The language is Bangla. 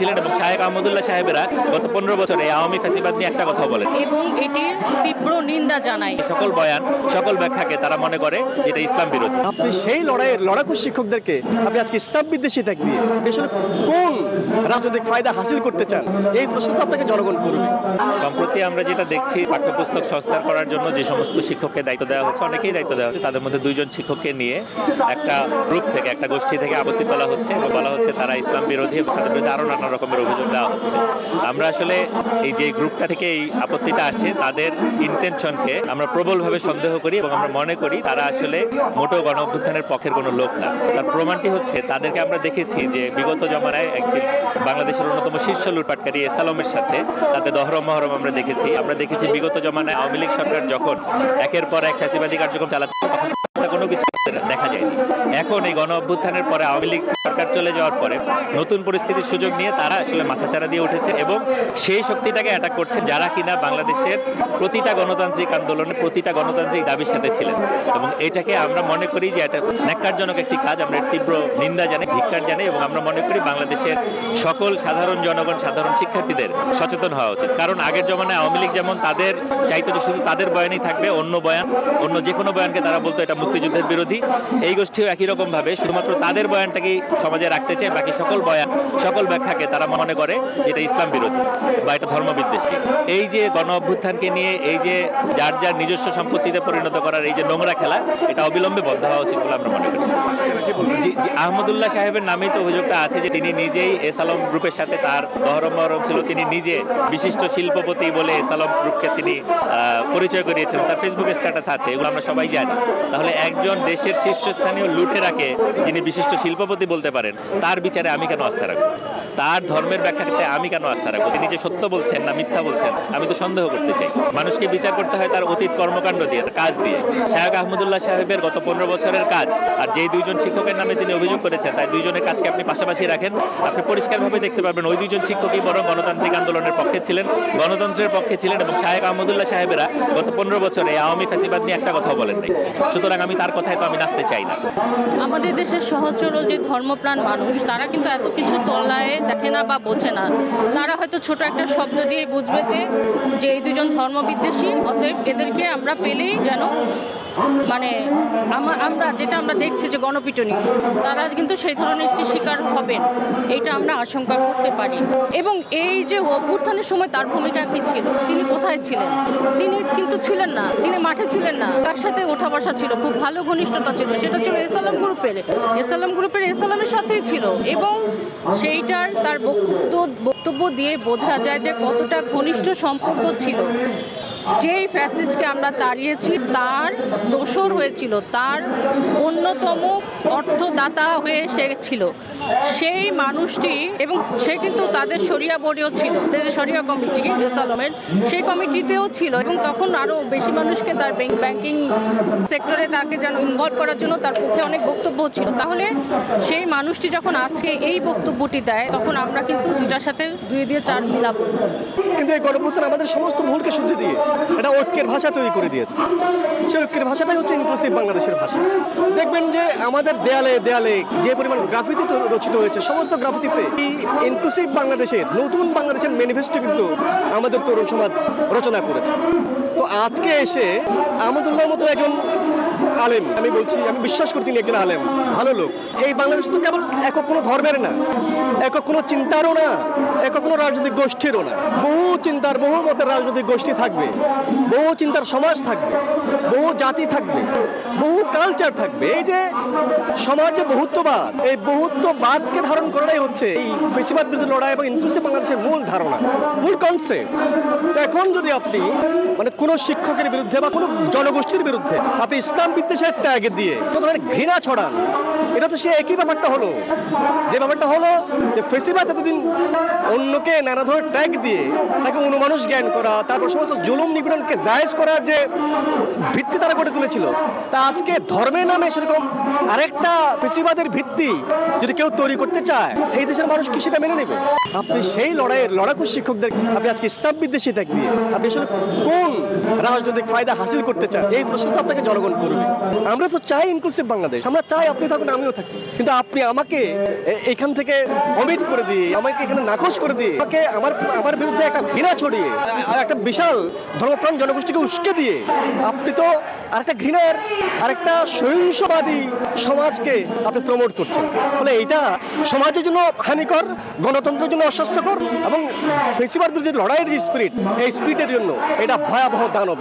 ছিলেন এবং শাহেখ আহমদুল্লাহ সাহেবেরা গত 15 বছরে আওয়ামী ফ্যাসিবাদ নিয়ে একটা কথা বলেন এবং এটির তীব্র নিন্দা জানাই। সকল বয়ান সকল ব্যাখ্যাকে তারা মনে করে যেটা ইসলাম বিরোধী। আপনি সেই লড়াইয়ের লড়াকু শিক্ষকদেরকে আপনি আজকে ইসলাম বিদ্বেষী ট্যাগ দিয়ে আসলে কোন রাজনৈতিক ফায়দা হাসিল করতে চান, এই প্রশ্ন তো আপনাকে জনগণ করবে। সম্প্রতি আমরা যেটা দেখছি, পাঠ্যপুস্তক সংস্কার করার জন্য যে সমস্ত শিক্ষককে দায়িত্ব দেওয়া হচ্ছে, অনেকেই দায়িত্ব দেওয়া হচ্ছে, তাদের মধ্যে 2 জন শিক্ষককে নিয়ে একটা গ্রুপ থেকে, একটা গোষ্ঠী থেকে আপত্তি তোলা হচ্ছে এবং বলা হচ্ছে তারা ইসলাম বিরোধী এবং তাদের বিরুদ্ধে আরো নানা রকমের অভিযোগ দেওয়া হচ্ছে। আমরা আসলে এই যে গ্রুপটা থেকে এই আপত্তিটা আসছে, তাদের ইন্টেনশনকে আমরা প্রবলভাবে সন্দেহ করি এবং আমরা মনে করি তারা আসলে মোটেও গণ অভ্যুত্থানের পক্ষের কোনো লোক না। তার প্রমাণটি হচ্ছে তাদেরকে আমরা দেখেছি যে বিগত জমানায় একটি বাংলাদেশের অন্যতম শীর্ষ লুটপাটকারী এসালমের সাথে তাদের দহরম মহরম আমরা দেখেছি বিগত জমানায় আওয়ামী লীগ সরকার যখন একের পর এক ফ্যাসিবাদী কার্যক্রম চালাচ্ছে তখন কোনো কিছু দেখা যায়নি। এখন এই গণ অভ্যুত্থানের পরে আওয়ামী লীগ সরকার চলে যাওয়ার পরে নতুন পরিস্থিতির সুযোগ নিয়ে তারা আসলে মাথাচাড়া দিয়ে উঠেছে এবং সেই শক্তিটাকে অ্যাটাক করছে যারা কিনা বাংলাদেশের প্রতিটা গণতান্ত্রিক আন্দোলনে প্রতিটা গণতান্ত্রিক দাবির সাথে ছিলেন। এবং এটাকে আমরা মনে করি যে এটা ন্যাক্কারজনক একটি কাজ। আমরা এর তীব্র নিন্দা জানাই, ধিক্কার জানাই এবং আমরা মনে করি বাংলাদেশের সকল সাধারণ জনগণ, সাধারণ শিক্ষার্থীদের সচেতন হওয়া উচিত। কারণ আগের জমানায় আওয়ামী লীগ যেমন তাদের চাইতো যে শুধু তাদের বয়ানই থাকবে, অন্য যে কোনো বয়ানকে তারা বলতো এটা মুক্তিযুদ্ধের বিরোধী, এই গোষ্ঠীও একই রকম ভাবে শুধুমাত্র তাদের বয়ানটাকেই সমাজে রাখতে চায়, বাকি সকল বয়ান সকল ব্যাখ্যাকে তারা মনে করে যেটা ইসলাম বিরোধী বা এটা ধর্মবিদ্বেষী। এই যে গণ অভ্যুত্থানকে নিয়ে এই যে যার যার নিজস্ব সম্পত্তিতে পরিণত করার এই যে নোংরা খেলা, এটা অবিলম্বে বন্ধ হওয়া উচিত বলে আমরা মনে করি। আহমদুল্লাহ সাহেবের নামেই তো অভিযোগটা আছে যে তিনি নিজেই এসালম গ্রুপের সাথে তার দহরম মহরম ছিল, তিনি নিজে বিশিষ্ট শিল্পপতি বলে এসালম গ্রুপকে তিনি পরিচয় করিয়েছেন, তার ফেসবুকে স্ট্যাটাস আছে, এগুলো আমরা সবাই জানি। তাহলে একজন দেশের শীর্ষস্থানীয় লুটেরাকে যিনি বিশিষ্ট শিল্পপতি বলতে পারেন, তার বিচারে আমি কেন আস্থা রাখবো? তার ধর্মের ব্যাখ্যাতে আমি কেন আস্থা রাখবো? তিনি যে সত্য বলছেন না মিথ্যা বলছেন আমি তো সন্দেহ করতে চাই। মানুষকে বিচার করতে হয় তার অতীত কর্মকাণ্ড দিয়ে, কাজ দিয়ে। শাহেখ আহমদুল্লাহ সাহেবের গত 15 বছরের কাজ আর যেই 2 জন শিক্ষকের নামে তিনি অভিযোগ করেছেন, তাই 2 জনের কাজকে আপনি পাশাপাশি রাখেন, আপনি পরিষ্কারভাবে দেখতে পারবেন ওই 2 জন শিক্ষকই বরং গণতান্ত্রিক আন্দোলনের পক্ষে ছিলেন, গণতন্ত্রের পক্ষে ছিলেন এবং শাহেখ আহমদুল্লাহ সাহেবেরা গত 15 বছরে আওয়ামী ফ্যাসিবাদ নিয়ে একটা কথাও বলেন নাই। সুতরাং আমি তার কথায় তো আমি নাচতে চাই না। আমাদের দেশের সহজ সরল যে ধর্মপ্রাণ মানুষ, তারা কিন্তু এত কিছু তলায় দেখে না বা বোঝে না। তারা হয়তো ছোট একটা শব্দ দিয়ে বুঝবে যে এই 2 জন ধর্মবিদ্বেষী, অতএব এদেরকে আমরা পেলেই যেন মানে আমরা দেখছি যে গণপিটুনি, তারা কিন্তু সেই ধরনের একটি শিকার হবেন, এটা আমরা আশঙ্কা করতে পারি। এবং এই যে অভ্যুত্থানের সময় তার ভূমিকা কি ছিল, তিনি কোথায় ছিলেন? তিনি কিন্তু ছিলেন না, তিনি মাঠে ছিলেন না। তার সাথে ওঠা বসা ছিল, খুব ভালো ঘনিষ্ঠতা ছিল, সেটা ছিল এসালাম গ্রুপের এসালামের সাথেই ছিল। এবং সেইটার তার বক্তব্য দিয়ে বোঝা যায় যে কতটা ঘনিষ্ঠ সম্পর্ক ছিল। যেই ফ্যাসিস্টকে আমরা তাড়িয়েছি তার দোসর হয়েছিল, তার অন্যতম অর্থদাতা হয়ে সে ছিল সেই মানুষটি। এবং সে কিন্তু তাদের শরিয়া বোর্ডেও ছিল, শরিয়া কমিটি এসালমের, সেই কমিটিতেও ছিল। এবং তখন আরও বেশি মানুষকে তার ব্যাংকিং সেক্টরে তাকে যেন ইনভলভ করার জন্য তার পক্ষে অনেক বক্তব্য ছিল। তাহলে সেই মানুষটি যখন আজকে এই বক্তব্যটি দেয়, তখন আমরা কিন্তু 2টার সাথে 2 দিয়ে 4 মিলাবো। কিন্তু এই গণঅভ্যুত্থান আমাদের সমস্ত ভুলকে শুদ্ধি দিয়ে এটা ঐক্যের ভাষা তৈরি করে দিয়েছে। সেই ঐক্যের ভাষাটাই হচ্ছে ইনক্লুসিভ বাংলাদেশের ভাষা। দেখবেন যে আমাদের দেয়ালে দেয়ালে যে পরিমাণ গ্রাফিতি রচিত হয়েছে, সমস্ত গ্রাফিতিতে এই ইনক্লুসিভ বাংলাদেশের, নতুন বাংলাদেশের ম্যানিফেস্টো কিন্তু আমাদের তরুণ সমাজ রচনা করেছে। তো আজকে এসে আহমদুল্লাহর মতো একজন আলেম, আমি বিশ্বাস করি তিনি একজন আলেম, ভালো লোক। এই বাংলাদেশ তো কেবল একক কোনো ধর্মের না, একক কোনো চিন্তারও না, একক কোনো রাজনৈতিক গোষ্ঠীরও না। বহু চিন্তার, বহু মতের রাজনৈতিক গোষ্ঠী থাকবে, বহু চিন্তার সমাজ থাকবে, বহু জাতি থাকবে, বহু কালচার থাকবে। এই যে সমাজে বহুত্ববাদ, এই বহুত্ববাদকে ধারণ করাটাই হচ্ছে এই ফ্যাসিবাদ বিরোধী লড়াই এবং ইনক্লুসিভ বাংলাদেশের মূল ধারণা, মূল কনসেপ্ট। এখন যদি আপনি কোনো শিক্ষকের বিরুদ্ধে বা কোনো জনগোষ্ঠীর বিরুদ্ধে আপনি ইসলাম বিদ্বেষের ট্যাগ দিয়ে কত ধরনের ঘৃণা ছড়ান, এটা তো সে একই ব্যাপারটা হলো যে ফ্যাসিবাদ এতদিন অন্যকে নানা ধরনের ট্যাগ দিয়ে তাকে অনুমানুষ জ্ঞান করা, তারপর সমস্ত জুলুম নিপীড়নকে জায়েজ করার যে ভিত্তি তারা গড়ে তুলেছিল, তা আজকে ধর্মের নামে সেরকম আরেকটা ফ্যাসিবাদের ভিত্তি যদি কেউ তৈরি করতে চায়, এই দেশের মানুষ কি সেটা মেনে নেবে? আপনি সেই লড়াইয়ের লড়াকু শিক্ষকদের আপনি আজকে ইসলাম বিদ্বেষী ট্যাগ দিয়ে আপনি আসলে কোন রাজনৈতিক ফায়দা হাসিল করতে চান, এই প্রশ্ন তো আপনাকে জনগণ করবে। আসলে আমরা তো চাই ইনক্লুসিভ বাংলাদেশ, আমরা চাই আপনি থাকুন আমিও থাকি, কিন্তু আপনি আমাকে এখান থেকে অমিট করে দিয়ে, আমাকে এখানে নাকচ করে দিয়ে, আমাকে আমার বিরুদ্ধে একটা ঘৃণা ছড়িয়ে আর একটা বিশাল ধর্মপ্রাণ জনগোষ্ঠীকে উস্কে দিয়ে আপনি তো আরেকটা ঘৃণার আরেকটা সহিংসবাদী সমাজকে আপনি প্রমোট করছেন। ফলে এটা সমাজের জন্য হানিকর, গণতন্ত্রের জন্য অস্বাস্থ্যকর এবং ফেসিবাদ বিরোধী লড়াইয়ের যে স্পিরিট, এই স্পিরিটের জন্য এটা ভয়াবহ দানব।